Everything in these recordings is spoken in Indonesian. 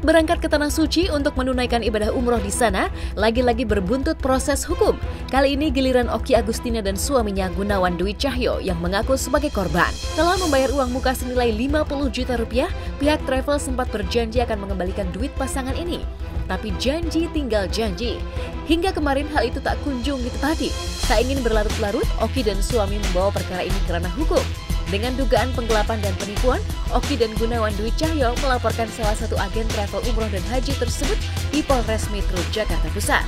berangkat ke Tanah Suci untuk menunaikan ibadah umroh di sana, lagi-lagi berbuntut proses hukum. Kali ini giliran Oki Agustina dan suaminya Gunawan Dwi Cahyo yang mengaku sebagai korban. Setelah membayar uang muka senilai 50 juta rupiah, pihak travel sempat berjanji akan mengembalikan duit pasangan ini. Tapi janji tinggal janji. Hingga kemarin hal itu tak kunjung ditepati. Tak ingin berlarut-larut, Oki dan suami membawa perkara ini ke ranah hukum. Dengan dugaan penggelapan dan penipuan, Oki dan Gunawan Dwi Cahyo melaporkan salah satu agen travel umroh dan haji tersebut di Polres Metro Jakarta Pusat.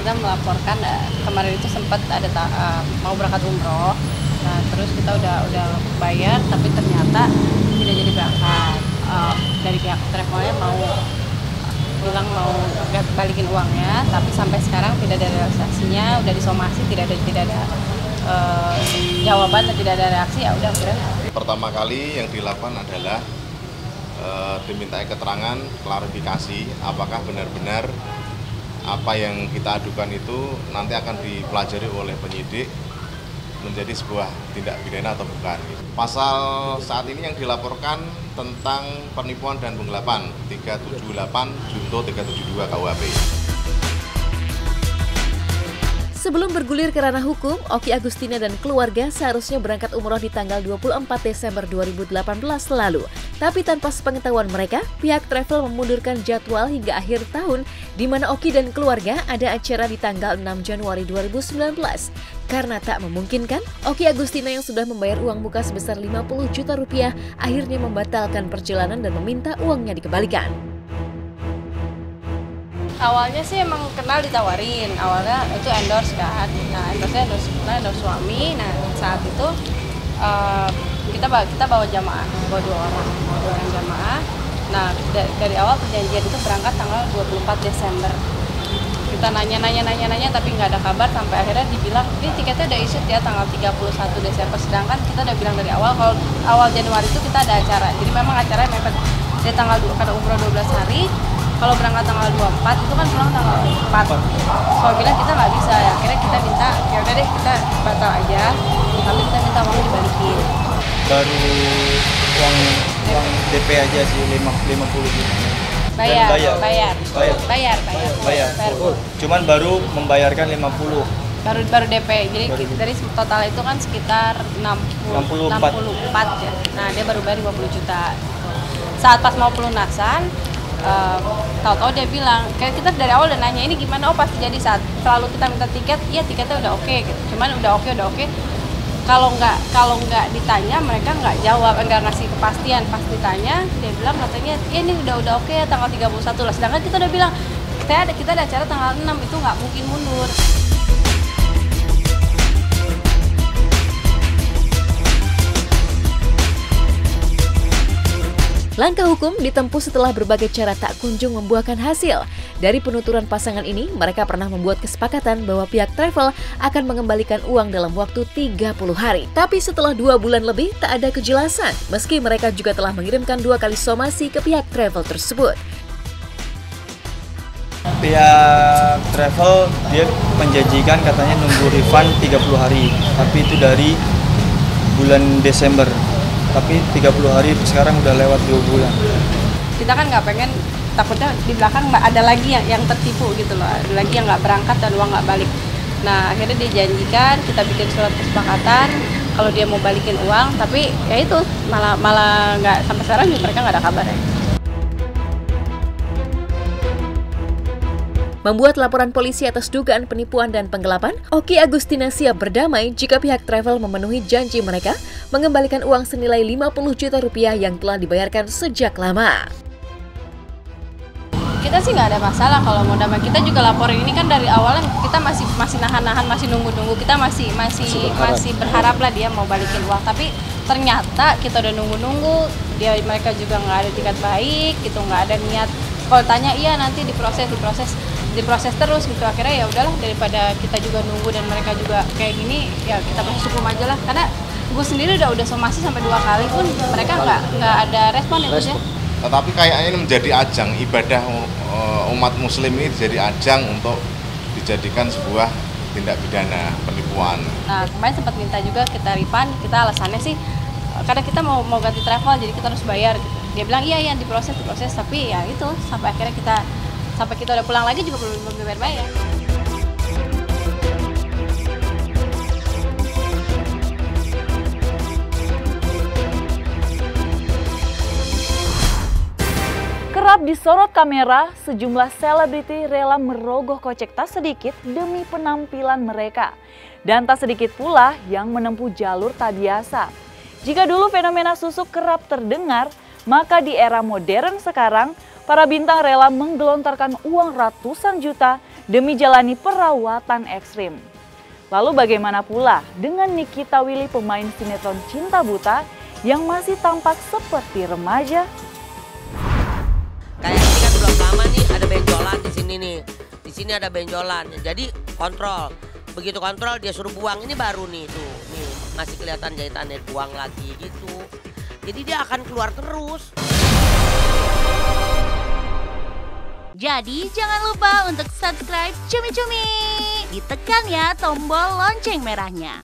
Kita melaporkan kemarin itu sempat ada mau berangkat umroh, nah terus kita udah bayar tapi ternyata tidak jadi berangkat. Dari pihak travelnya bilang mau balikin uangnya, tapi sampai sekarang tidak ada realisasinya, udah disomasi tidak ada jawaban dan tidak ada reaksi. Ya udah. Pertama kali yang dilakukan adalah dimintai keterangan klarifikasi apakah benar-benar apa yang kita adukan itu nanti akan dipelajari oleh penyidik menjadi sebuah tindak pidana atau bukan. Pasal saat ini yang dilaporkan tentang penipuan dan penggelapan 378 junto 372 KUHP. Sebelum bergulir ke ranah hukum, Oki Agustina dan keluarga seharusnya berangkat umroh di tanggal 24 Desember 2018 lalu. Tapi tanpa sepengetahuan mereka, pihak travel memundurkan jadwal hingga akhir tahun, di mana Oki dan keluarga ada acara di tanggal 6 Januari 2019. Karena tak memungkinkan, Oki Agustina yang sudah membayar uang muka sebesar 50 juta rupiah akhirnya membatalkan perjalanan dan meminta uangnya dikembalikan. Awalnya sih emang kenal ditawarin, awalnya itu endorse kan, nah endorse suami. Nah saat itu kita bawa jamaah, bawa dua orang jamaah. Nah dari awal perjanjian itu berangkat tanggal 24 Desember. Kita nanya tapi nggak ada kabar, sampai akhirnya dibilang ini tiketnya udah issued ya tanggal 31 Desember. Sedangkan kita udah bilang dari awal kalau awal Januari itu kita ada acara, jadi memang acaranya mepet dari tanggal 2 karena umroh 12 hari. Kalau berangkat tanggal 24 itu kan pulang tanggal 4. Soalnya bilang kita nggak bisa ya. Akhirnya kita minta, ya udah deh kita batal aja. Tapi kita minta uang dibalikin. Baru uang DP aja sih 50 juta. Bayar. Cuman baru membayarkan 50. Baru DP. Jadi dari total itu kan sekitar 64 ya. Nah dia baru bayar 50 juta. Saat pas mau pelunasan, tahu-tahu dia bilang, kayak kita dari awal udah nanya ini gimana, oh pasti jadi. Saat selalu kita minta tiket, iya tiketnya udah oke gitu. Cuman udah oke. Kalau nggak ditanya mereka nggak jawab, nggak ngasih kepastian. Pas ditanya dia bilang katanya ini udah oke ya tanggal 31 lah. Sedangkan kita udah bilang kita ada acara tanggal 6, itu nggak mungkin mundur. Langkah hukum ditempuh setelah berbagai cara tak kunjung membuahkan hasil. Dari penuturan pasangan ini, mereka pernah membuat kesepakatan bahwa pihak travel akan mengembalikan uang dalam waktu 30 hari. Tapi setelah 2 bulan lebih, tak ada kejelasan. Meski mereka juga telah mengirimkan 2 kali somasi ke pihak travel tersebut. Pihak travel dia menjanjikan katanya nunggu refund 30 hari. Tapi itu dari bulan Desember. Tapi 30 hari sekarang udah lewat 2 bulan. Kita kan nggak pengen, takutnya di belakang ada lagi yang tertipu gitu loh, ada lagi yang nggak berangkat dan uang nggak balik. Nah akhirnya dijanjikan, kita bikin surat kesepakatan kalau dia mau balikin uang, tapi ya itu malah nggak, sampai sekarang juga mereka nggak ada kabar ya. Membuat laporan polisi atas dugaan penipuan dan penggelapan, Oki Agustina siap berdamai jika pihak travel memenuhi janji mereka mengembalikan uang senilai 50 juta rupiah yang telah dibayarkan sejak lama. Kita sih nggak ada masalah kalau mau damai. Kita juga laporin ini kan dari awalnya kita masih nahan-nahan, masih nunggu-nunggu. Kita masih berharap lah dia mau balikin uang. Tapi ternyata kita udah nunggu-nunggu, mereka juga nggak ada tiket baik, gitu, nggak ada niat. Kalau tanya iya nanti diproses terus gitu. Akhirnya ya udahlah, daripada kita juga nunggu dan mereka juga kayak gini, ya kita proses hukum aja lah. Karena gue sendiri udah somasi sampai 2 kali pun mereka nggak ada respon ya Gus ya. Tetapi kayaknya ini menjadi ajang ibadah umat muslim ini jadi ajang untuk dijadikan sebuah tindak pidana penipuan. Nah kemarin sempat minta juga kita refund, kita alasannya sih karena kita mau ganti travel jadi kita harus bayar gitu. Dia bilang iya diproses tapi ya itu sampai akhirnya kita udah pulang lagi juga belum bayar. Kerap disorot kamera, sejumlah selebriti rela merogoh kocek tak sedikit demi penampilan mereka. Dan tak sedikit pula yang menempuh jalur tak biasa. Jika dulu fenomena susuk kerap terdengar, maka di era modern sekarang, para bintang rela menggelontarkan uang ratusan juta demi jalani perawatan ekstrim. Lalu bagaimana pula dengan Nikita Willy, pemain sinetron Cinta Buta yang masih tampak seperti remaja? Kayak ini kan belum lama nih ada benjolan di sini nih. Di sini ada benjolan. Jadi kontrol. Begitu kontrol dia suruh buang. Ini baru nih tuh. Nih masih kelihatan jahitannya, buang lagi gitu. Jadi dia akan keluar terus. Jadi jangan lupa untuk subscribe Cumi Cumi. Ditekan ya tombol lonceng merahnya.